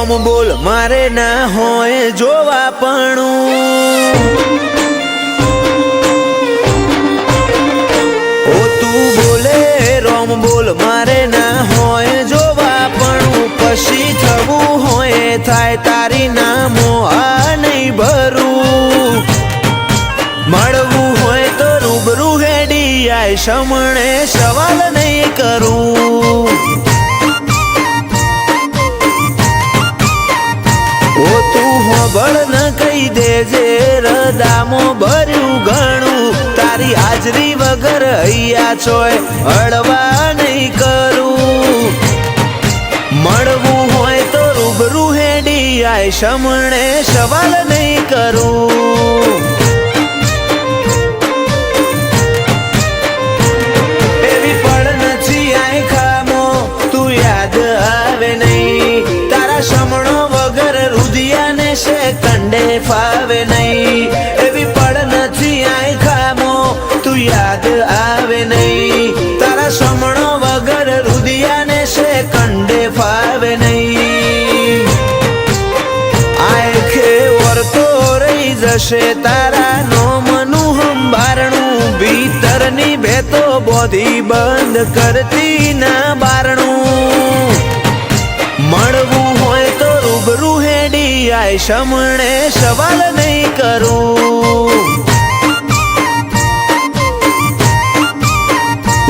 રોમ બોલ મારે ના હોય જોવાપણું ઓ તું બોલે રોમ બોલ મારે ના હોય જોવાપણું પછી થવું હોય થાય તારી નામો આ નહીં ભરું મળવું હોય તો રૂબરૂ હેડી આય સમણે સવાલ નહીં કરું ઓ તું હોબળ ન કહી દેજે રદામો ભર્યું ઘણું તારી હાજરી વગર હૈયા ચોય હળવા નહીં કરું મળવું હોય તો રૂબરૂ હેડી આય સમણે સવાલ નહીં કરું એવી પડ નથી આય ખામો તું યાદ આવે નહીં તારા સમણો વગર રુધિયાને છે કંડે ફાવે નહીં એવી પડ નથી આય ખામો તું યાદ આવે નહીં તારા સમણો વગર રુધિયાને છે કંડે ફાવે નહીં આખે વર્તો રહી જશે તારા નોમનું હંભારણું ભીતરની ભેતો બોધી બંધ કરતી ના બારણું મળવું હોય તો રૂબરૂ હેડી આય સમણે સવાલ નહીં કરું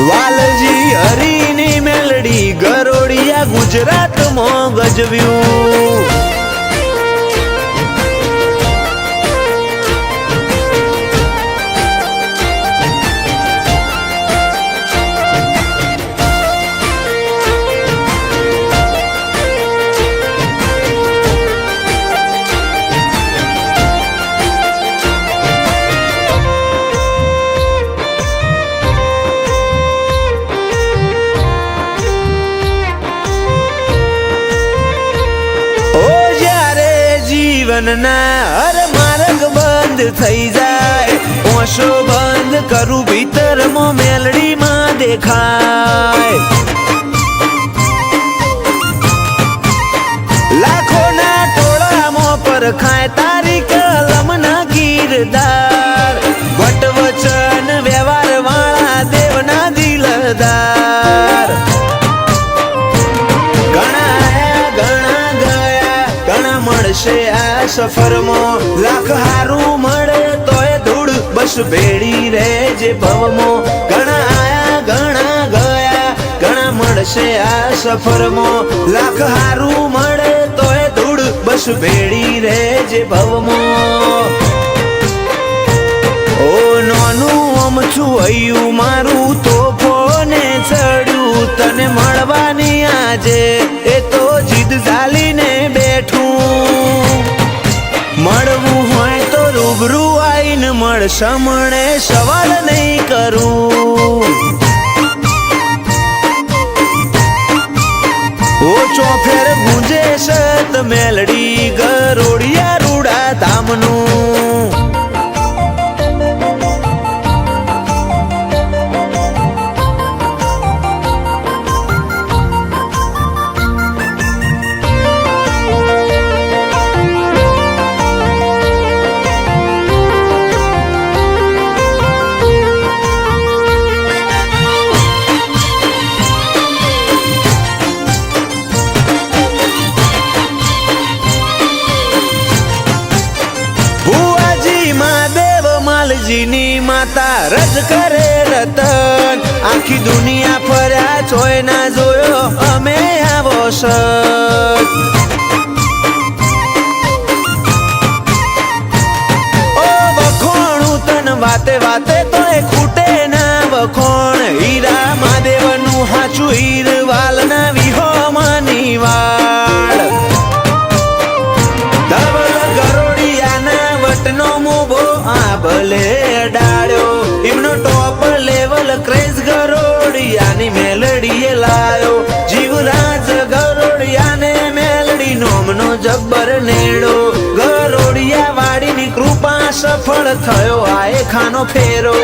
વાલજી હરીની મેલડી ગરોડિયા ગુજરાતમાં ગજવ્યું જીવનના હર માર્ગ બંધ થઈ જાય ઓશો બંધ કરું ભીતરમાં મેલડીમાં દેખાય લાખોના ટોળામાં પરખાય તારી કલમના ગીરદાર વટવચન વ્યવહાર વાળા દેવના દિલદાર મળશે આ સફરમાં લાખ હારું મળે તોય ધૂળ બસ ભેડી રહેજે ભવમાં ઘણા આયા ઘણા ગયા ઘણા મળશે આ સફરમાં લાખ હારું મળે તોય ધૂળ બસ ભેડી રહેજે ભવમાં ઓ નોનું અમથું હૈયું મારું તોફોને ચડ્યું તને મળવાની આજે એ તો જીદ ઝાલીને બેઠું મળવું હોય તો રૂબરૂ આઈને મળ સમણે સવાલ નહીં કરું ઓ ચોફેર ગુંજે સત મેલડી ગરોડિયા રૂડા ધામનું ની માતા રજ કરે રતન આખી દુનિયા ફર્યા ચોય ના જોયો અમે આવો સત ઓ વખોણું તન વાતે વાતે તોય ખૂટે ના વખોણ હીરા મહાદેવનું હાચું હીર વાલના વિહોમની વાળ ધવલ ગરોડિયાના વટનો મોભો આ ભલે ડાળ્યો એમનો ટોપ લેવલ ક્રેઝ ગરોડિયાની મેલડીએ લાયો જીવરાજ ગરોડિયાને મેલડી નોમનો જબ્બર નેડો ગરોડિયા વાડીની કૃપા સફળ થયો આએ ખાનો ફેરો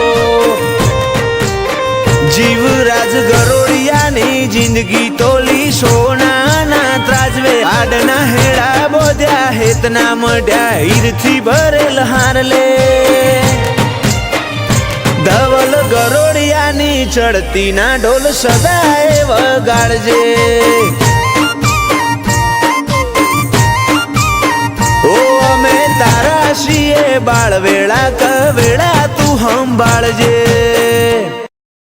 જીવરાજ ગરોડિયાની જિંદગી તોલી સોનાના ત્રાજવે આડના હેડા બોધ્યા હેતના મઢ્યા હીરથી ભરેલ હારલે ધવલ ગરોડિયાની ચડતી ના ઢોલ સદાય વગાડજે ઓ અમે તારા છીએ બાળ વેળા કવેળા તું સંભાળજે